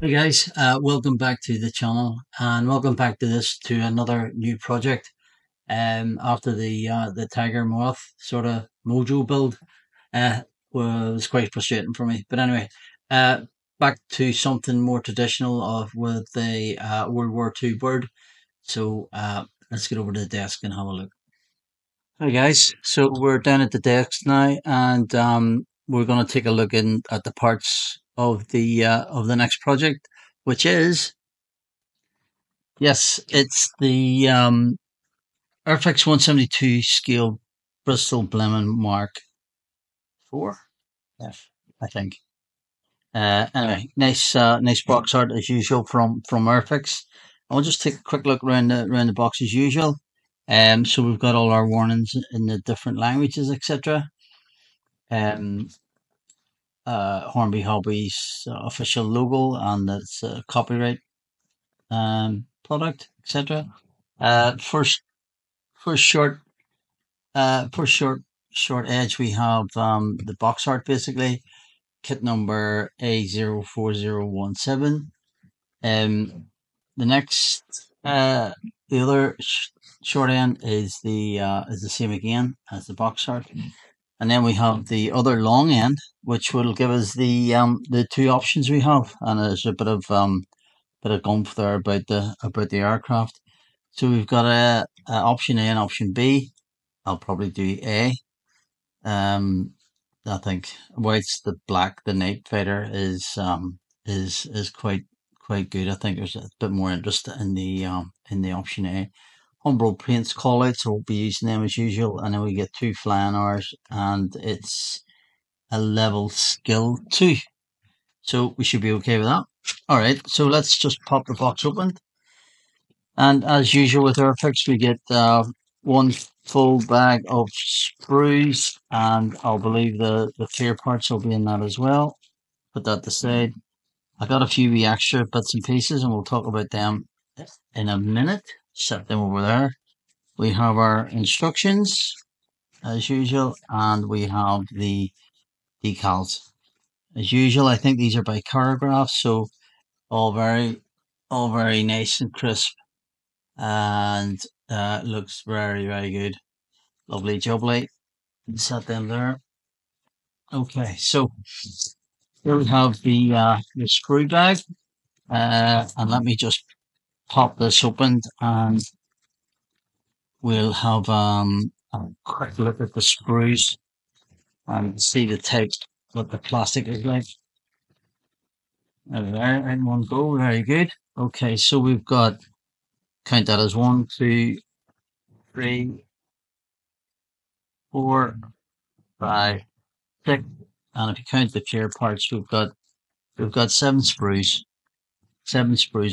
Hey guys, welcome back to the channel and welcome back to another new project. After the Tiger Moth sort of mojo build, uh, was quite frustrating for me. But anyway, uh, back to something more traditional of with the World War II bird. So let's get over to the desk and have a look. Hi guys, so we're down at the desk now, and we're going to take a look in at the parts of the next project, which is. Yes, it's the AIRFIX 172 scale Bristol Blenheim Mark 4 F, I think. Anyway, nice box art as usual from AIRFIX. I'll just take a quick look around the box as usual. So we've got all our warnings in the different languages, etc. Um, Hornby Hobbies official logo and its copyright product, etc. First, first short for short edge, we have the box art basically, kit number A04017. Um, the next, the other short end is the same again as the box art, and then we have the other long end, which will give us the two options we have, and there's a bit of gumph there about the aircraft. So we've got a option A and option B. I'll probably do A. Um, I think whilst the black, the Night Fighter is quite good. I think there's a bit more interest in the option A. Humbrol paints callouts, so we'll be using them as usual, and then we get two flying hours, and it's a level skill 2, so we should be okay with that. All right, so let's just pop the box open. And as usual with AIRFIX, we get one full bag of sprues, and I'll believe the clear parts will be in that as well. Put that aside. I got a few wee extra bits and pieces, and we'll talk about them in a minute. Set them over there. We have our instructions as usual, and we have the decals as usual. I think these are by paragraphs, so all very all very nice and crisp, and looks very good. Lovely jubbly. Set them there. Okay, so here we have the screw bag, and let me just pop this open, and we'll have a quick look at the screws and see the type, what the plastic is like. There, in one go, very good. Okay, so we've got, count that as 1, 2, 3, 4, 5, 6, and if you count the clear parts, we've got seven sprues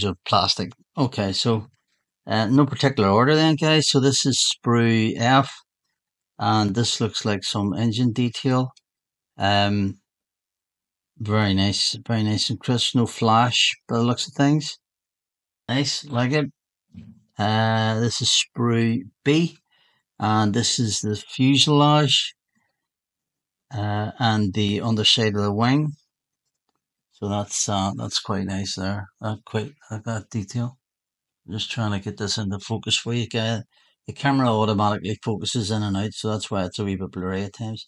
of plastic. Okay, so no particular order then, guys. So this is sprue F, and this looks like some engine detail. Um, very nice and crisp. No flash by the looks of things. Nice, like it. This is sprue B, and this is the fuselage and the underside of the wing. So that's quite nice there. That detail. I'm just trying to get this into focus for you guys. The camera automatically focuses in and out, so that's why it's a wee bit blurry at times.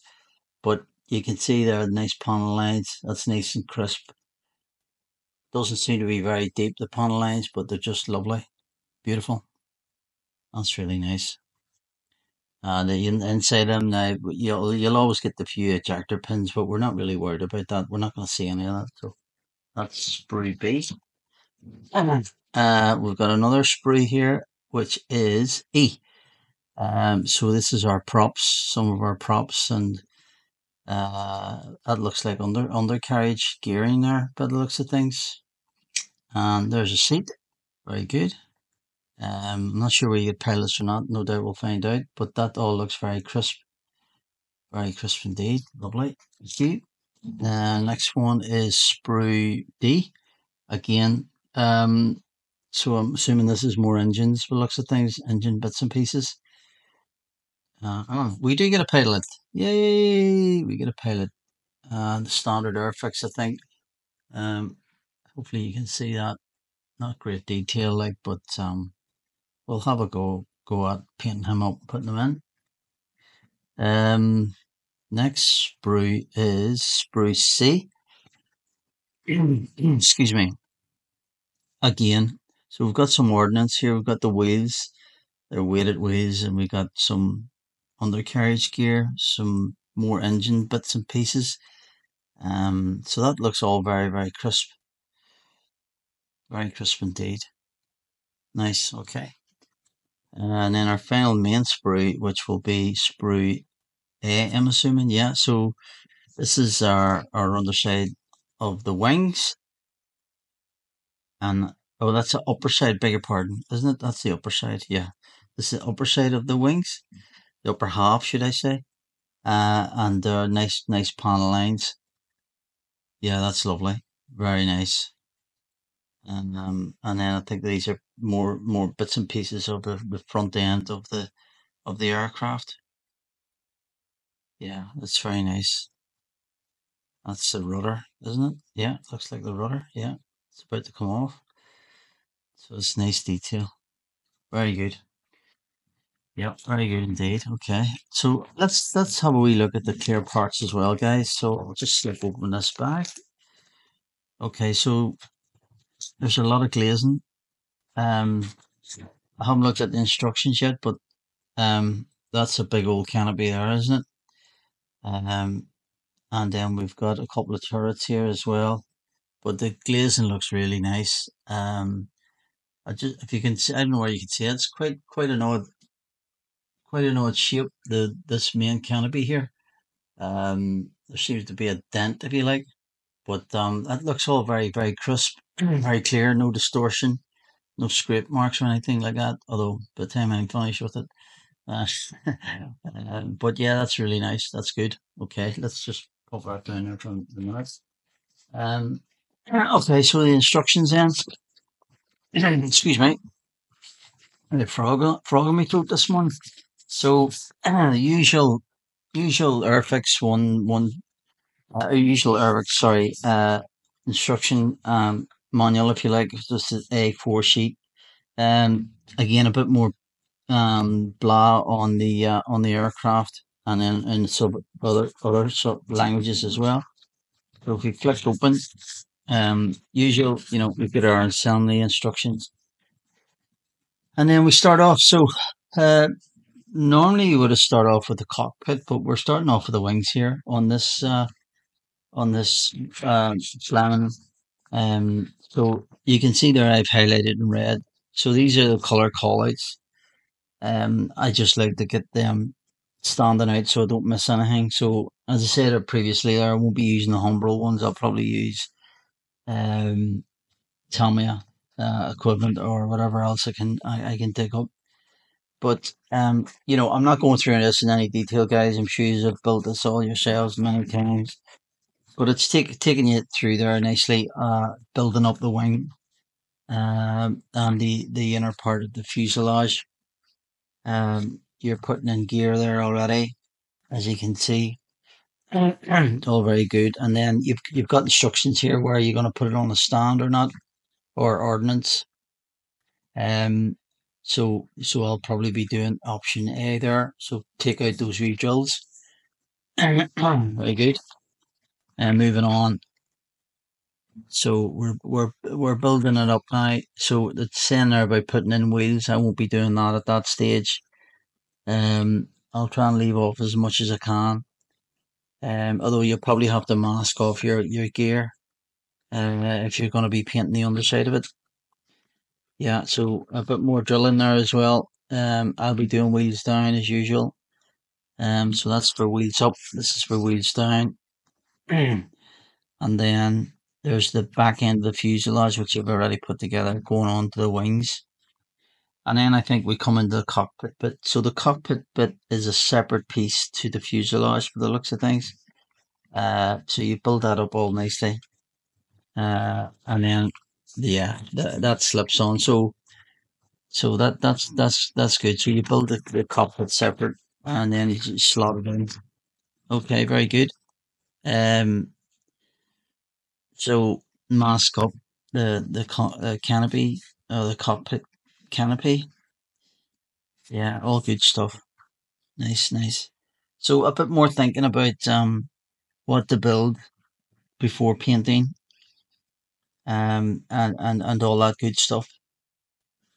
But you can see there the nice panel lines. That's nice and crisp. Doesn't seem to be very deep, the panel lines, but they're just lovely. Beautiful. That's really nice. Inside them now, you'll always get the few ejector pins, but we're not really worried about that. We're not going to see any of that. So that's sprue B. We've got another sprue here, which is E. So this is our props, some of our props, and that looks like undercarriage gearing there by the looks of things. And there's a seat, very good. I'm not sure where you get pilots or not, no doubt we'll find out, but that all looks very crisp indeed, lovely, thank you. Next one is sprue D, again. So I'm assuming this is more engines by the looks of things, engine bits and pieces. We do get a pilot. Yay! We get a pilot. The standard AIRFIX, I think. Hopefully you can see that. Not great detail, like, but we'll have a go at painting him up, putting him in. Next sprue is sprue C. Excuse me. Again, so we've got some ordnance here. We've got the wheels, they're weighted wheels, and we got some undercarriage gear, some more engine bits and pieces. So that looks all very, very crisp indeed. Nice. Okay. And then our final main sprue, which will be sprue A, I'm assuming. Yeah. So this is our underside of the wings. And oh, that's the upper side, beg your pardon, isn't it? That's the upper side. Yeah. This is the upper side of the wings, the upper half, should I say. And nice panel lines. Yeah, that's lovely. Very nice. And then I think these are more bits and pieces of the front end of the aircraft. Yeah, that's very nice. That's the rudder, isn't it? Yeah, looks like the rudder. Yeah, it's about to come off. So it's nice detail. Very good. Yep, very good indeed. Okay, so let's have a wee look at the clear parts as well, guys. So I'll just slip open this bag. Okay, so there's a lot of glazing. Um, I haven't looked at the instructions yet, but that's a big old canopy there, isn't it? Um, and then we've got a couple of turrets here as well. But the glazing looks really nice. I just if you can see, I don't know where you can see it. It's quite an odd shape. This main canopy here. There seems to be a dent, if you like, but that looks all very crisp, very clear. No distortion, no scrape marks or anything like that. Although by the time I'm finished with it, uh, but yeah, that's really nice. That's good. Okay, let's just pop that down there from the minute. Um, okay, so the instructions then. Excuse me. The frog in my throat this morning. So the usual AIRFIX one usual AIRFIX instruction manual, if you like. This is A4 sheet. Again, a bit more blah on the aircraft, and then in some other sub languages as well. So if we click open, usual, we get our assembly instructions, and then we start off. So uh, normally you would have started off with the cockpit, but we're starting off with the wings here on this Flamin. So you can see there I've highlighted in red. So these are the color callouts. I just like to get them standing out so I don't miss anything. So as I said previously, there I won't be using the Humbrol ones. I'll probably use um, Tamiya equipment or whatever else I can dig up. But I'm not going through this in any detail, guys. I'm sure you have built this all yourselves many times. But it's taking you through there nicely, building up the wing and the inner part of the fuselage. You're putting in gear there already, as you can see. All very good. And then you've got instructions here where you're going to put it on a stand or not, or ordnance. So I'll probably be doing option A there. So take out those wee drills. Very good. And moving on. So we're building it up now. So it's saying there about putting in wheels. I won't be doing that at that stage. I'll try and leave off as much as I can. Although you'll probably have to mask off your gear if you're going to be painting the underside of it. Yeah, so a bit more drilling there as well. I'll be doing wheels down as usual. So that's for wheels up. This is for wheels down. And then there's the back end of the fuselage, which you've already put together, going on to the wings. And then I think we come into the cockpit bit. So the cockpit bit is a separate piece to the fuselage for the looks of things. So you build that up all nicely. And then yeah, that slips on. So that's good. So you build the cockpit separate, and then you just slot it in. Okay, very good. Um, so mask up. the canopy, the cockpit canopy. Yeah, all good stuff. Nice, nice. So a bit more thinking about what to build before painting, and all that good stuff.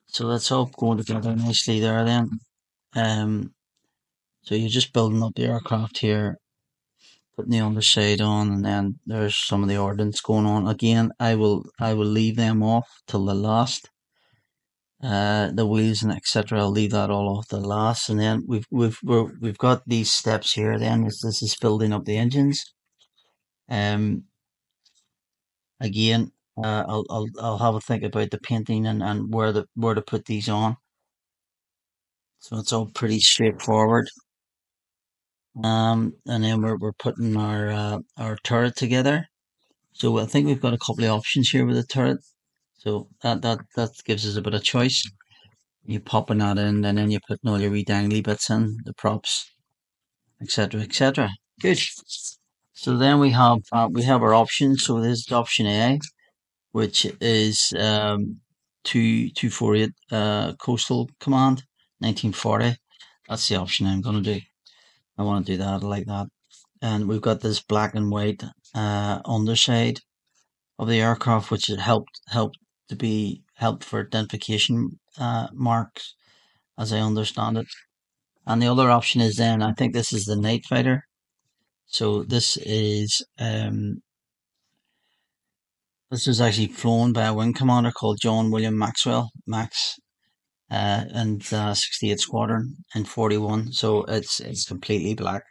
So that's all going together nicely there then. Um, so you're just building up the aircraft here, putting the underside on, and then there's some of the ordnance going on. Again, I will leave them off till the last. The wheels and etc. I'll leave that all off the last, and then we've got these steps here. Then this is building up the engines. Um, Again, I'll have a think about the painting and where to put these on. So it's all pretty straightforward. And then we're putting our turret together. So I think we've got a couple of options here with the turret. So that gives us a bit of choice. You popping that in, and then you're putting all your wee dangly bits in, the props, etc., etc. Good. So then we have our options. So this is option A, which is 2248 Coastal Command 1940. That's the option I'm going to do. I want to do that. I like that. And we've got this black and white underside of the aircraft, which helped to be helped for identification marks, as I understand it. And the other option is then I think this is the night fighter. So this was actually flown by a wing commander called John William Maxwell Max, and 68 Squadron in 41. So it's completely black.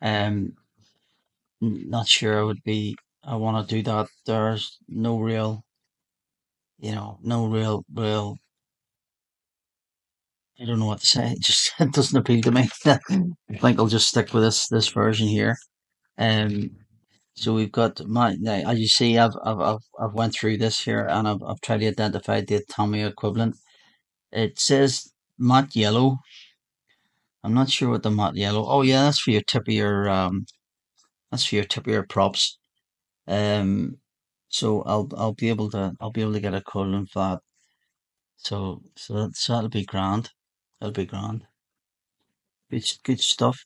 Um, Not sure I want to do that. There's no real, no real. I don't know what to say. It just it doesn't appeal to me. I think I'll just stick with this version here. Um, so we've got now, as you see, I've went through this here, and I've tried to identify the Tommy equivalent. It says matte yellow. I'm not sure what the matte yellow. Oh yeah, that's for your tip of your props. Um, so I'll be able to get a equivalent for that. So that'll be grand. That'll be grand. Good stuff.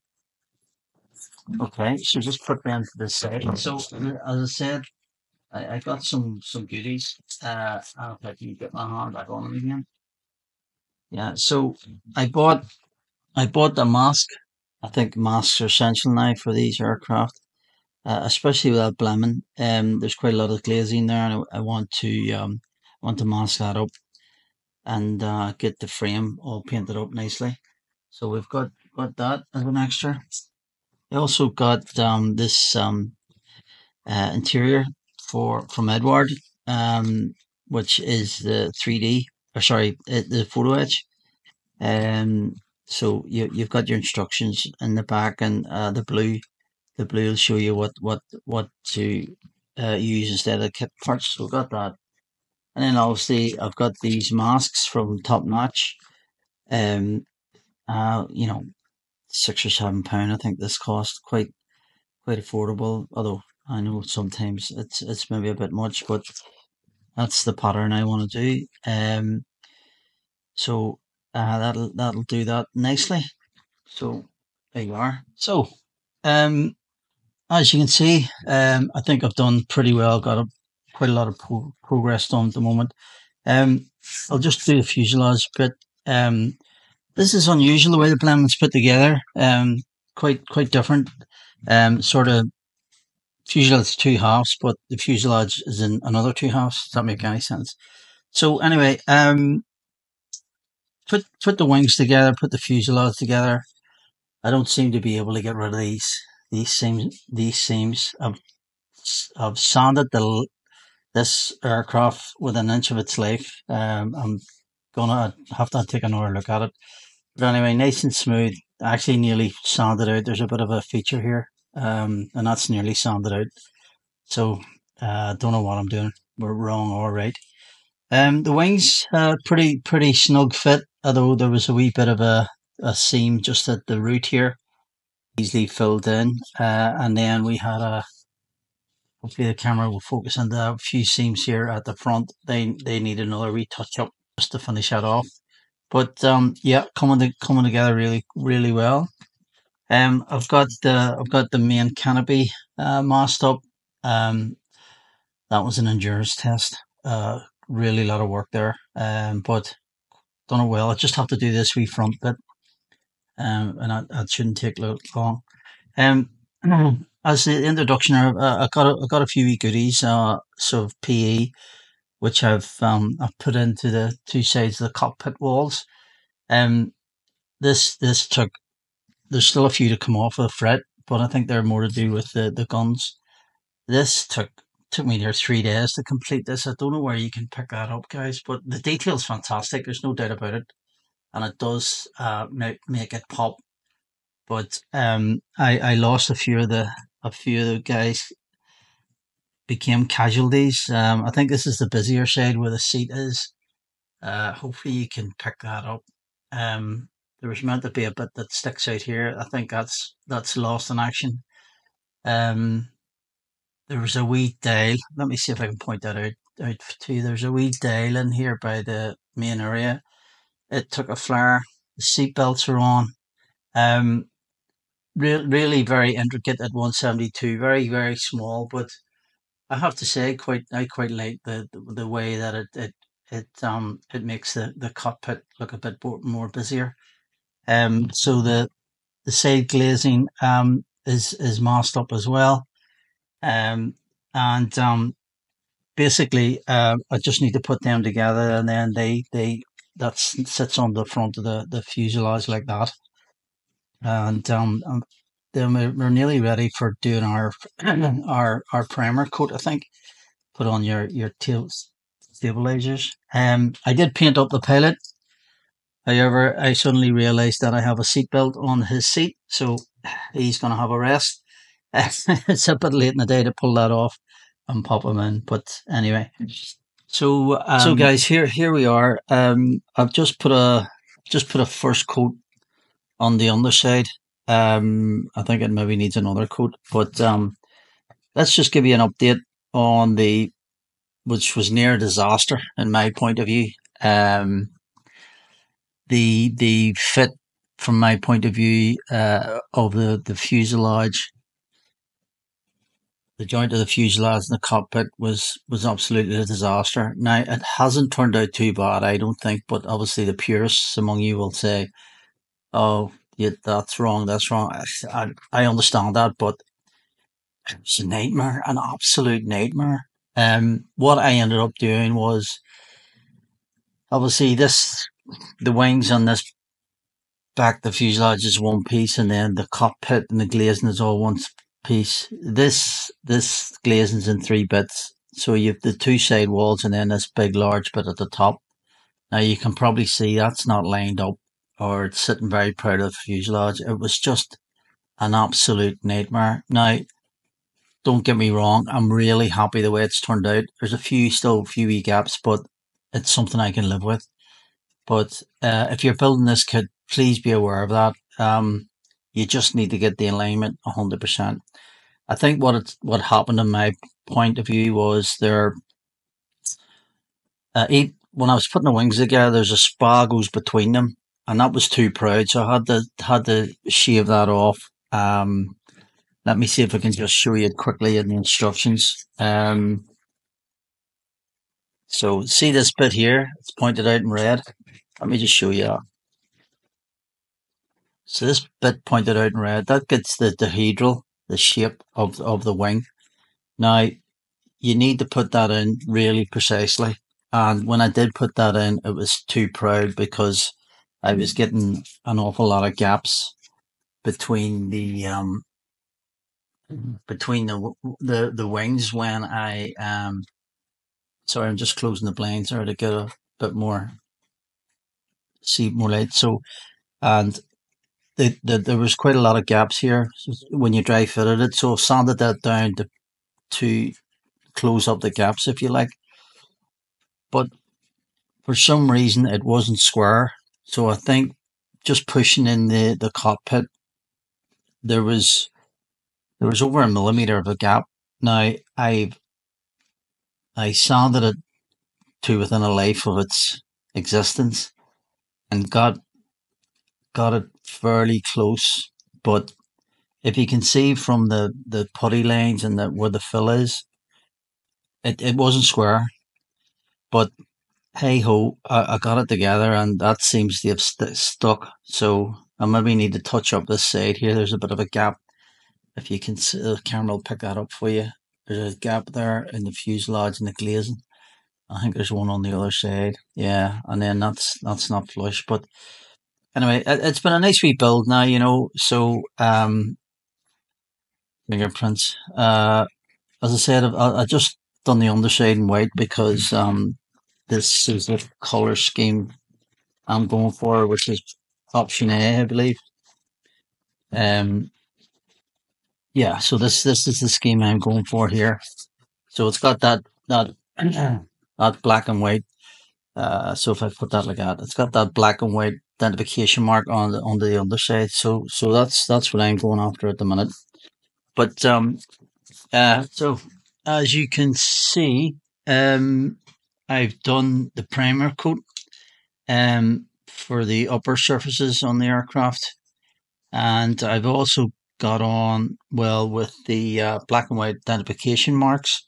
Okay, so just put them to the side. So as I said, I got some goodies. If I can get my hand back on them again. Yeah. So I bought I bought the mask. I think masks are essential now for these aircraft, especially without blaming. There's quite a lot of glazing there, and I want to mask that up and get the frame all painted up nicely. So we've got that as an extra. I also got this interior from Edward, um, which is the 3D, or sorry, the photo etch. Um, so you've got your instructions in the back, and the blue will show you what to use instead of kit parts. So we've got that, and then obviously I've got these masks from Top Notch. Um, you know, £6 or £7. I think this cost quite affordable. Although I know sometimes it's maybe a bit much, but that's the pattern I want to do. So that'll do that nicely. So there you are. So um, as you can see, I think I've done pretty well. Got quite a lot of progress done at the moment. Um, I'll just do the fuselage bit. Um, this is unusual the way the Blenheim's put together. Quite different. Sort of fuselage two halves, but the fuselage is in another two halves. Does that make any sense? So anyway, put the wings together, put the fuselage together. I don't seem to be able to get rid of these seams. These seams. I've sanded this aircraft with an inch of its life. I'm gonna have to take another look at it. But anyway, nice and smooth. Actually, nearly sanded out. There's a bit of a feature here, and that's nearly sanded out. So, don't know what I'm doing. We're wrong or right. The wings, pretty snug fit. Although there was a wee bit of a seam just at the root here, easily filled in. And then we had Hopefully the camera will focus on the few seams here at the front. They need another retouch up just to finish that off. But yeah, coming together really well. I've got the main canopy masked up. Um, that was an endurance test. Really a lot of work there. But done it well. I just have to do this wee front bit. And that shouldn't take long. Um, as the introduction, I got a few wee goodies. Sort of PE, which I've put into the two sides of the cockpit walls. Um, this took. There's still a few to come off of the fret, but I think they're more to do with the guns. This took me near 3 days to complete this. I don't know where you can pick that up, guys, but the detail's fantastic. There's no doubt about it, and it does make it pop. But I lost a few of the guys became casualties. I think this is the busier side where the seat is. Hopefully you can pick that up. There was meant to be a bit that sticks out here. I think that's lost in action. Um, there was a wee dial. Let me see if I can point that out to you. There's a wee dial in here by the main area. It took a flare. The seat belts are on. Um, really very intricate at 172. Very small, but I have to say, I quite like the way that it makes the cockpit look a bit more busier. So the side glazing is masked up as well. And basically, I just need to put them together, and then they that sits on the front of the fuselage like that. And then we're nearly ready for doing our our primer coat, I think. Put on your tail stabilizers. I did paint up the pilot. However, I suddenly realized that I have a seatbelt on his seat, so he's going to have a rest. It's a bit late in the day to pull that off and pop him in, but anyway. So guys, here we are. I've just put a first coat on the underside. I think it maybe needs another coat, but let's just give you an update on the which was near a disaster in my point of view. Um, the fit from my point of view of the fuselage, the joint of the fuselage in the cockpit was absolutely a disaster. Now it hasn't turned out too bad, I don't think, but obviously the purists among you will say, "Oh, yeah, that's wrong, that's wrong." I understand that, but it's a nightmare, an absolute nightmare. What I ended up doing was obviously the wings on this back, the fuselage is one piece, and then the cockpit and the glazing is all one piece. This glazing's in three bits, so you have the two side walls and then this big large bit at the top. Now you can probably see that's not lined up, or it's sitting very proud of the fuselage. It was just an absolute nightmare. Now, don't get me wrong, I'm really happy the way it's turned out. There's still a few wee gaps, but it's something I can live with. But if you're building this kit, please be aware of that. You just need to get the alignment 100%. I think what happened in my point of view was when I was putting the wings together, there's a spar goes between them, and that was too proud, so I had to shave that off. Let me see if I can just show you it quickly in the instructions. So see this bit here? It's pointed out in red. Let me just show you that. So this bit pointed out in red, that gets the dihedral, the shape of the wing. Now, you need to put that in really precisely. And when I did put that in, it was too proud because I was getting an awful lot of gaps between the wings when I sorry, I'm just closing the blinds there to get a bit more see more light. So and there was quite a lot of gaps here when you dry fitted it, so I sanded that down to close up the gaps, if you like. But for some reason, it wasn't square. So I think just pushing in the cockpit, there was over a millimeter of a gap, Now I sounded it to within a life of its existence and got it fairly close. But if you can see from the putty lines and where the fill is, it wasn't square. But hey ho, I got it together, and that seems to have stuck. So I maybe need to touch up this side here. There's a bit of a gap. If you can see, the camera will pick that up for you. There's a gap there in the fuselage and the glazing. I think there's one on the other side. Yeah, and then that's not flush. But anyway, it's been a nice wee build now, So fingerprints. As I said, I just done the underside in white because this is the color scheme I'm going for, which is option A, I believe. Um, yeah. So this is the scheme I'm going for here. So it's got that that black and white. So if I put that like that, it's got that black and white identification mark on the underside. So that's what I'm going after at the minute. But so as you can see, I've done the primer coat for the upper surfaces on the aircraft, and I've also got on well with the black and white identification marks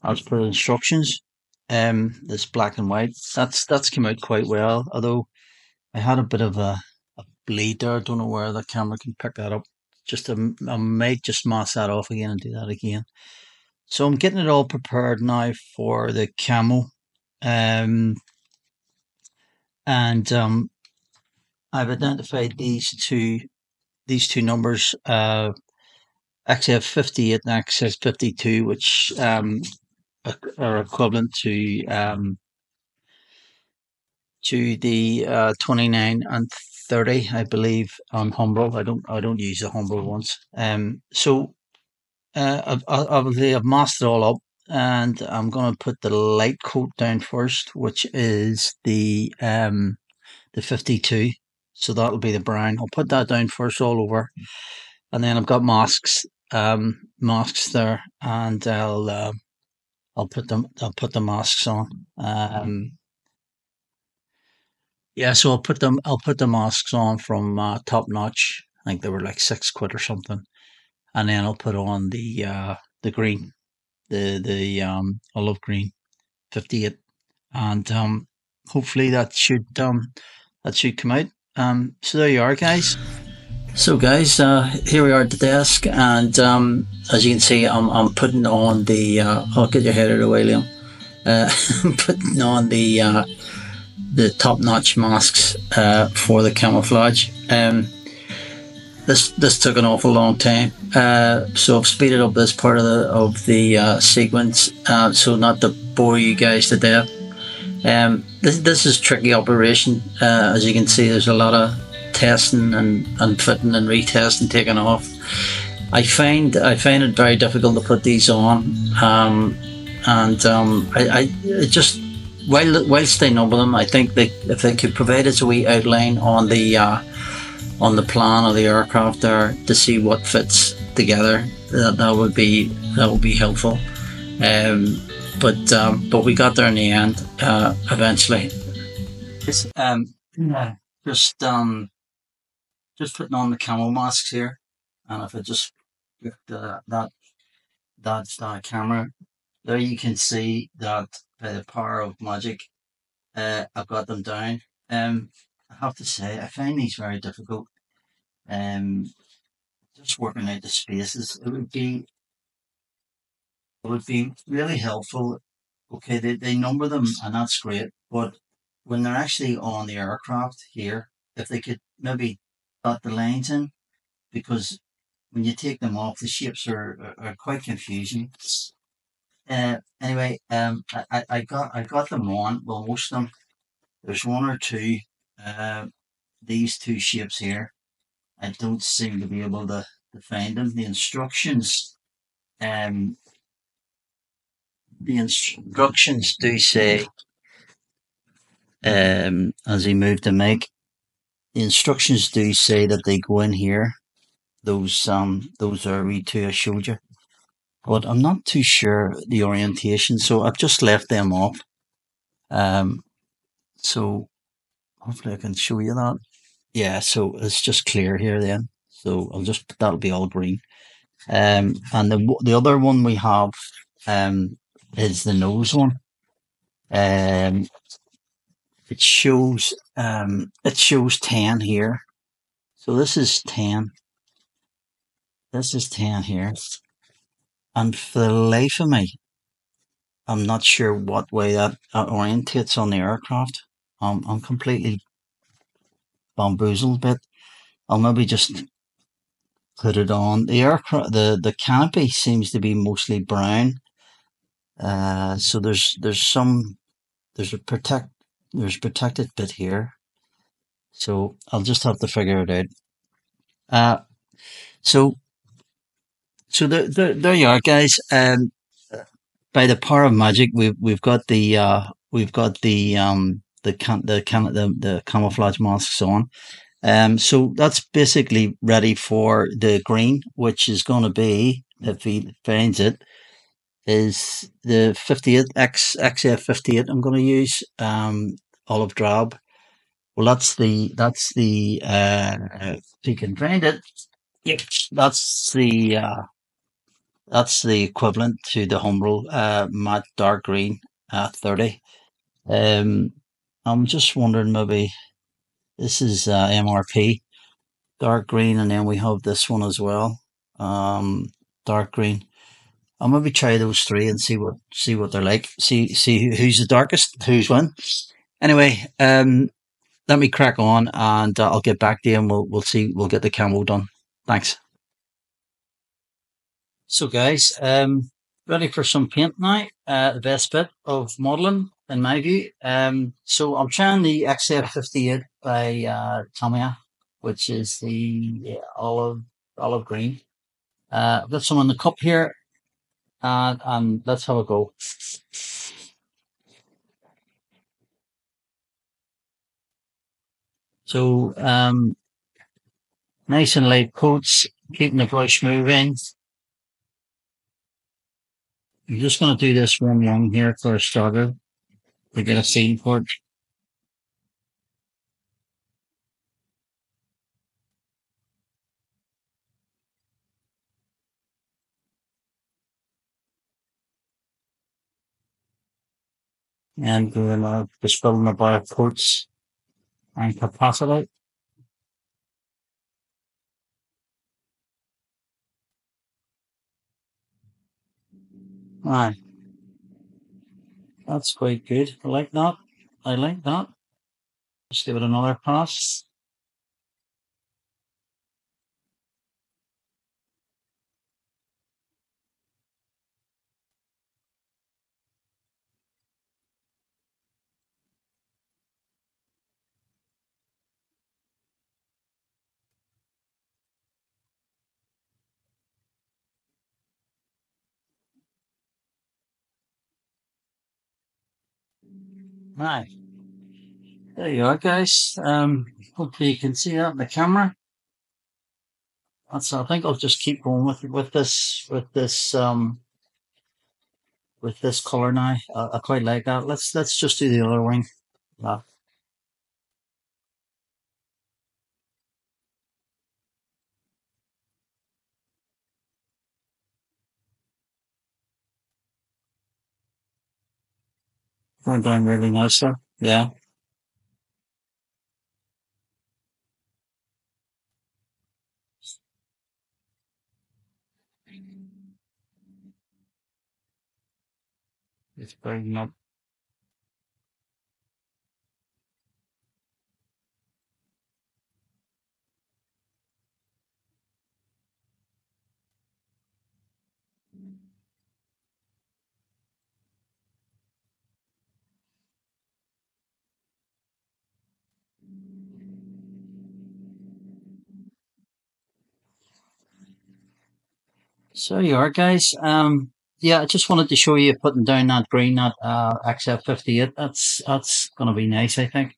as per instructions. This black and white that's come out quite well, although I had a bit of a bleed there. I don't know where the camera can pick that up. I might just mask that off again and do that again. So I'm getting it all prepared now for the camo. Um, and I've identified these two numbers. Actually, I have 58 and actually 52, which are equivalent to the 29 and 30, I believe, on Humble. I don't use the Humble ones. So I've masked it all up, and I'm going to put the light coat down first, which is the 52. So that'll be the brown. I'll put that down first all over, and then I've got masks there, and I'll put the masks on. Yeah, so I'll put the masks on from Top Notch. I think they were like £6 or something, and then I'll put on the green, the olive green 58, and hopefully that should come out. So there you are, guys. So, guys, here we are at the desk, and as you can see, I'm putting on the. I'll get your head out of the way, Liam. I'm putting on the top-notch masks for the camouflage. This took an awful long time, so I've speeded up this part of the sequence, so not to bore you guys to death. This is a tricky operation. As you can see, there's a lot of testing and fitting and retesting taking off. I find it very difficult to put these on, and I just whilst they number them, I think if they could provide us a wee outline on the plan of the aircraft there to see what fits together, that would be helpful. But we got there in the end eventually. It's, yeah, just putting on the camo masks here, and if I just get that camera there, you can see that by the power of magic, I've got them down. I have to say, I find these very difficult. Um, just working out the spaces, it would be really helpful. Okay, they number them, and that's great, but when they're actually on the aircraft here, if they could maybe dot the lines in, because when you take them off, the shapes are quite confusing. Anyway, I got them on. Well, most of them. There's one or two. Uh, these two shapes here. I don't seem to be able to find them. Um, the instructions do say, as he moved the mic, the instructions do say that they go in here. Those are we two I showed you. but I'm not too sure the orientation. So I've just left them off. Um, so hopefully I can show you that. Yeah, so it's just clear here then. So that'll be all green. And the other one we have is the nose one. Um, it shows 10 here. So this is 10. This is 10 here. And for the life of me, I'm not sure what way that orientates on the aircraft. I'm completely bamboozled, but I'll maybe just put it on. The aircraft, the canopy seems to be mostly brown. So there's a there's a protected bit here. So I'll just have to figure it out. Uh, so there you are, guys. By the power of magic, we've got the camouflage masks on. So that's basically ready for the green, which is going to be, if he finds it, is the 58 XF 58. I'm going to use olive drab. Well, if you can find it, yep, that's the equivalent to the Humbrol matte dark green 30. Um, I'm just wondering, maybe this is MRP dark green, and then we have this one as well, dark green. I'll maybe try those three and see what they're like. See who's the darkest, who's won. Anyway, let me crack on, and I'll get back to you, and we'll get the camo done. Thanks. So, guys, ready for some paint now. The best bit of modelling, in my view. So I'm trying the XF58 by Tamiya, which is the olive green. I've got some in the cup here, and let's have a go. So, nice and light coats, keeping the brush moving. I'm just going to do this one here for a starter to get a feel for it. And we're going to just building a bar of coats and capacity. Aye, that's quite good. I like that. I like that. Just give it another pass. Aye, there you are, guys. Hopefully you can see that in the camera. I think I'll just keep going with this color now. I quite like that. Let's just do the other wing. Uh, Going down really nice there. Yeah, it's very not. So you are, guys. Yeah, I just wanted to show you putting down that green, that XF58. That's gonna be nice, I think.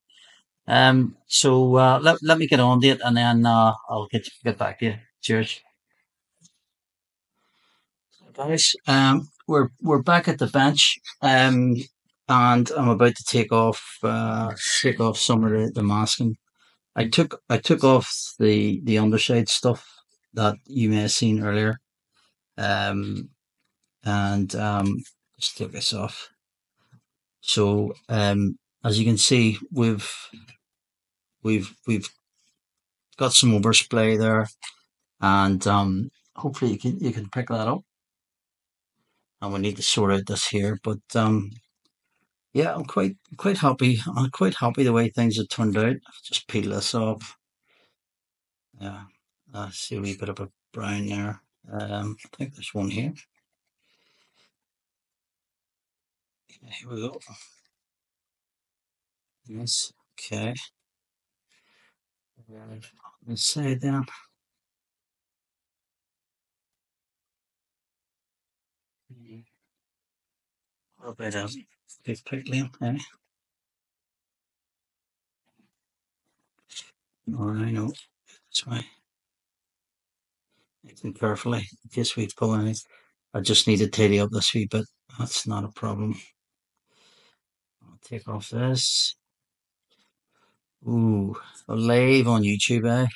So let me get on to it, and then I'll get back to you. Cheers. Guys, we're back at the bench, and I'm about to take off some of the masking. I took off the underside stuff that you may have seen earlier, um, and just took this off. So as you can see, we've got some oversplay there, and hopefully you can pick that up. And we need to sort out this here, but yeah, I'm quite happy. I'm quite happy the way things have turned out. I've just peel this off. Yeah, I see a wee bit of a brown there. I think there's one here. Here we go. Yes. Okay. Let's say then. A bit of big pickling. Eh? All right, I know. That's why. Listen carefully in case we pull any. I just need to tidy up this wee bit. That's not a problem. I'll take off this. Ooh, a live on YouTube, eh?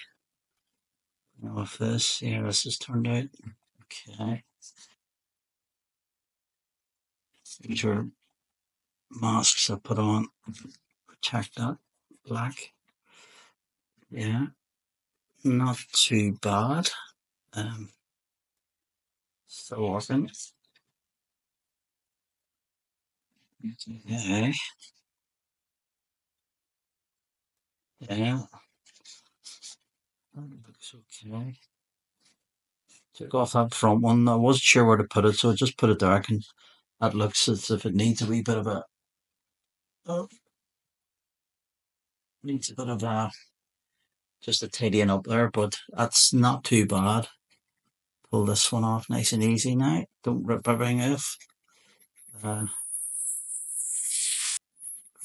Off this. Yeah, this has turned out. Okay. These are masks I put on. Protect that. Black. Yeah. Not too bad. Still working. Yeah. Yeah. That looks okay. Took off that front one. I wasn't sure where to put it, so I just put it there. And that looks as if it needs a wee bit of a oh, needs a bit of a just a tidying up there, but that's not too bad. Pull this one off nice and easy now. Don't rip everything off. Uh,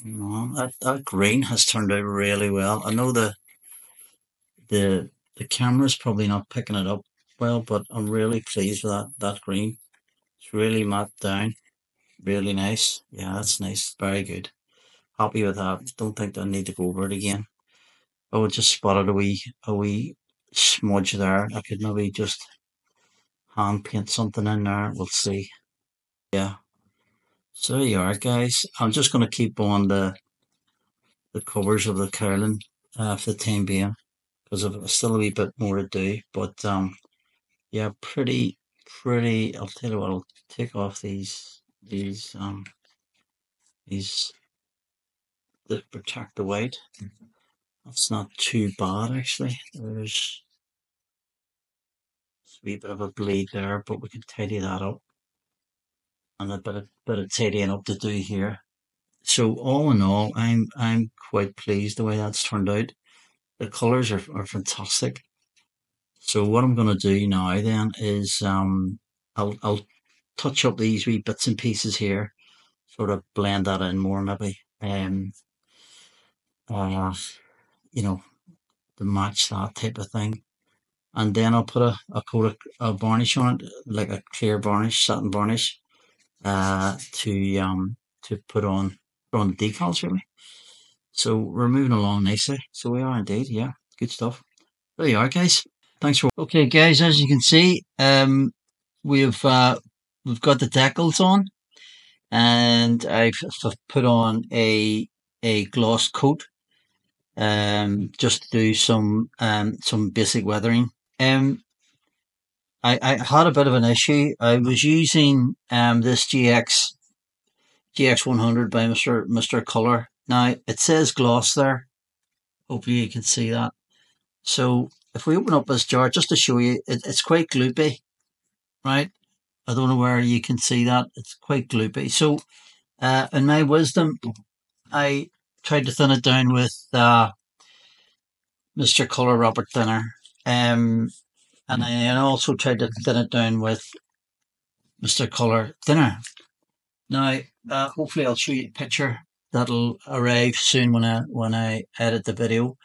that green has turned out really well. I know the the camera's probably not picking it up well, but I'm really pleased with that green. It's really matte down. Really nice. Yeah, that's nice. Very good. Happy with that. Don't think I need to go over it again. Oh, just spotted a wee smudge there. I could maybe just hand paint something in there. We'll see. Yeah. So there you are, guys. I'm just going to keep on the covers of the curling for the time being because I've still a wee bit more to do. But yeah, pretty. I'll tell you what. I'll take off these that protect the white. That's not too bad actually. There's a wee bit of a bleed there, but we can tidy that up. And a bit of tidying up to do here. So all in all, I'm quite pleased the way that's turned out. The colours are fantastic. So what I'm going to do now then is I'll touch up these wee bits and pieces here, sort of blend that in more maybe, uh, you know, to match that type of thing. And then I'll put a coat of varnish on it, like a clear varnish, satin varnish, to put on the decals really. So we're moving along nicely. So we are indeed, yeah, good stuff. There you are, guys. Thanks for okay, guys. As you can see, we've uh, we've got the decals on, and I've put on a gloss coat, just to do some basic weathering. Um, I had a bit of an issue. I was using this GX 100 by Mr. Color. Now it says gloss there. Hopefully you can see that. So if we open up this jar, just to show you, it's quite gloopy, right? I don't know where you can see that. It's quite gloopy. So in my wisdom, I tried to thin it down with Mr. Color Robert Thinner. And I also tried to thin it down with Mr. Color Thinner. Now, hopefully I'll show you a picture that'll arrive soon when I edit the video,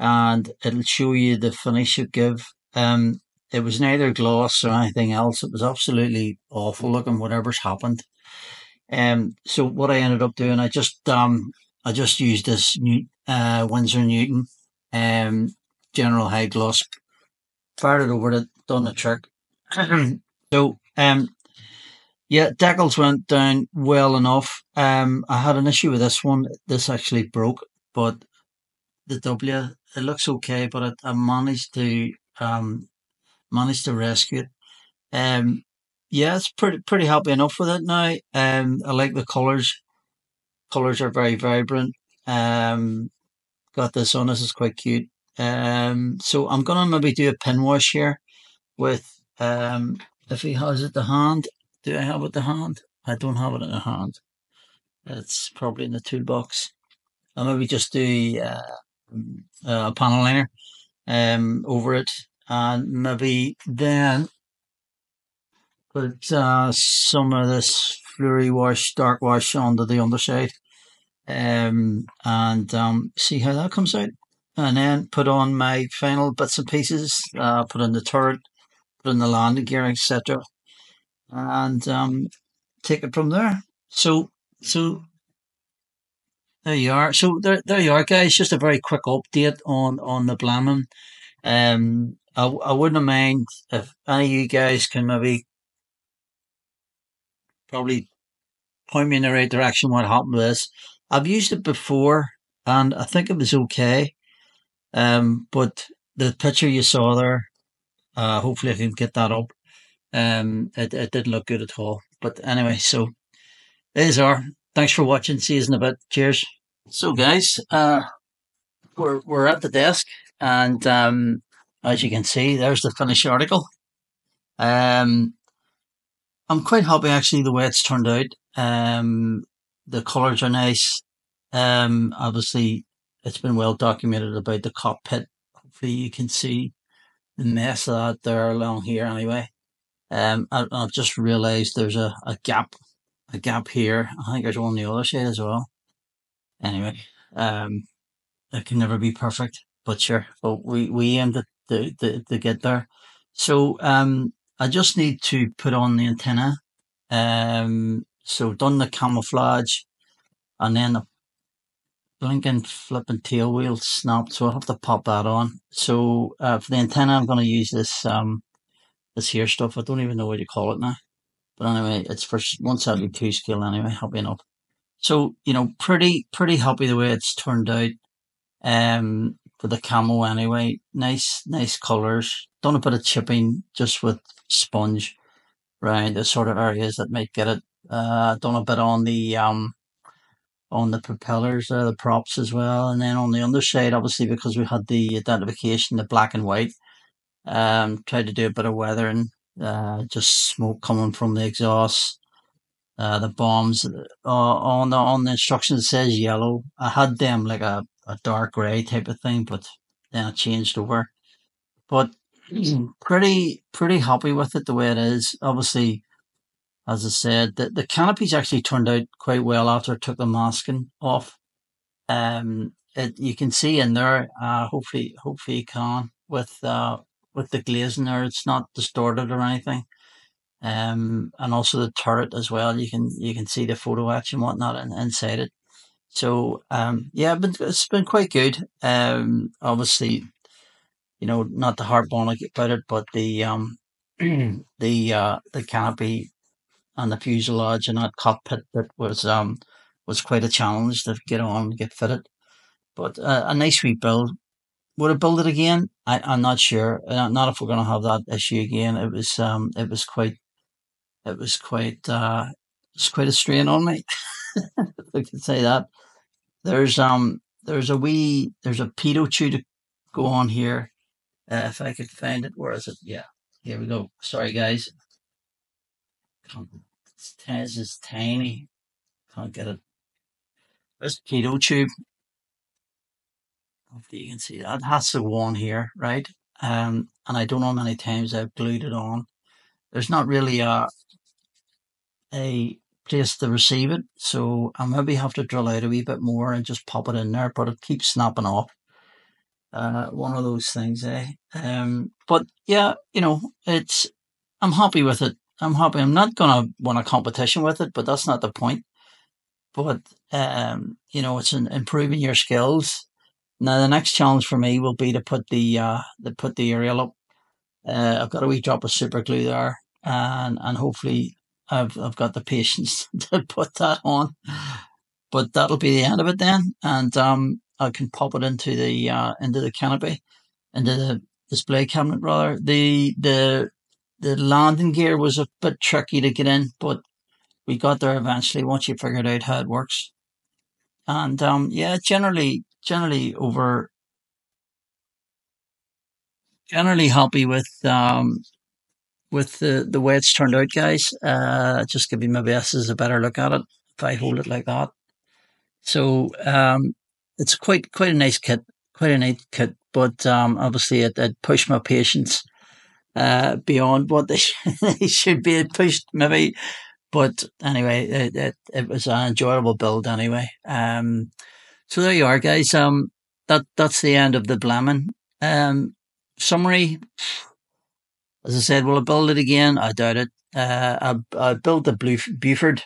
and it'll show you the finish you give. it was neither gloss or anything else. It was absolutely awful looking, whatever's happened. So what I ended up doing, I just used this Winsor Newton General High Gloss, fired it over it, done the trick. So yeah, decals went down well enough. I had an issue with this one. This actually broke, but the W, it looks okay, but I managed to rescue it. Yeah, it's pretty happy enough with it now. I like the colours. Colours are very vibrant. Got this on. This is quite cute. So I'm gonna maybe do a pin wash here with if he has it to hand. Do I have it to hand? I don't have it in the hand. It's probably in the toolbox. I'll maybe just do a panel liner over it, and maybe then put some of this fluory wash, dark wash onto the underside, and see how that comes out. And then put on my final bits and pieces, put in the turret, put in the landing gear, etc., and take it from there. So there you are. So there you are, guys. Just a very quick update on the Blenheim. I wouldn't mind if any of you guys can maybe probably point me in the right direction. What happened with this? I've used it before, and I think it was okay. But the picture you saw there, hopefully I can get that up. It didn't look good at all. But anyway, so there's our. Thanks for watching. See you in a bit. Cheers. So, guys, we're at the desk, and as you can see, there's the finished article. I'm quite happy actually the way it's turned out. The colours are nice. Obviously, it's been well documented about the cockpit. Hopefully, you can see the mess of that there along here. Anyway, I've just realised there's a gap here. I think there's one on the other side as well. Anyway, it can never be perfect, but sure. But we aim to get there. So I just need to put on the antenna. So done the camouflage, and then the blinking flipping tail wheel snapped. So I'll have to pop that on. So for the antenna, I'm going to use this here stuff. I don't even know what you call it now. But anyway, it's for 172 scale anyway. Happy enough. So pretty happy the way it's turned out. For the camo anyway, nice colours. Done a bit of chipping just with sponge around the sort of areas that might get it. Done a bit on the propellers, the props as well, and then on the underside, obviously because we had the identification, the black and white. Tried to do a bit of weathering, just smoke coming from the exhaust. The bombs on the instructions it says yellow. I had them like a dark grey type of thing, but then I changed over. But pretty happy with it the way it is. Obviously, as I said, the canopy's actually turned out quite well after I took the masking off. You can see in there. Hopefully you can with the glazing there. It's not distorted or anything. And also the turret as well. You can see the photo etch and whatnot inside it. So yeah, it's been quite good. Obviously, not the harp on about it, but the the canopy and the fuselage and that cockpit that was quite a challenge to get on and get fitted. But a nice wee build. Would I build it again? I'm not sure. Not if we're going to have that issue again. It was quite a strain on me. If I could say that. There's a pitot tube to go on here. If I could find it, where is it? Yeah, here we go. Sorry, guys. This is tiny. Can't get it. There's a pitot tube. Hopefully you can see that. It has to go on here, right? And I don't know how many times I've glued it on. There's not really a place to receive it, so I maybe have to drill out a wee bit more and just pop it in there, but it keeps snapping off. One of those things, eh? But yeah, I'm happy with it. I'm happy. I'm not gonna win a competition with it, but that's not the point. But it's improving your skills. Now the next challenge for me will be to put the aerial up. I've got a wee drop of super glue there, and hopefully I've got the patience to put that on. But that'll be the end of it then, and I can pop it into the canopy, into the display cabinet rather. The landing gear was a bit tricky to get in, but we got there eventually once you figured out how it works. And yeah, generally happy with the way it's turned out, guys. Just give you my best as a better look at it if I hold it like that. So it's quite a nice kit, quite a nice kit. But obviously, it pushed my patience beyond what they should be pushed, maybe. But anyway, it was an enjoyable build anyway. So there you are, guys. That's the end of the Blaming. Summary, as I said, will I build it again? I doubt it. I built the Buford,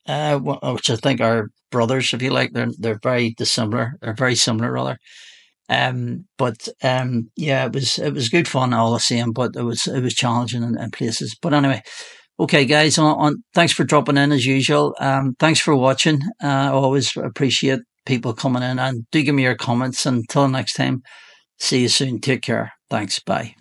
which I think are brothers, if you like. They're very dissimilar. They're very similar, rather. But yeah, it was good fun all the same. But it was challenging in places. But anyway, okay, guys. Thanks for dropping in as usual. Thanks for watching. I always appreciate people coming in, and do give me your comments. Until next time, see you soon. Take care. Thanks. Bye.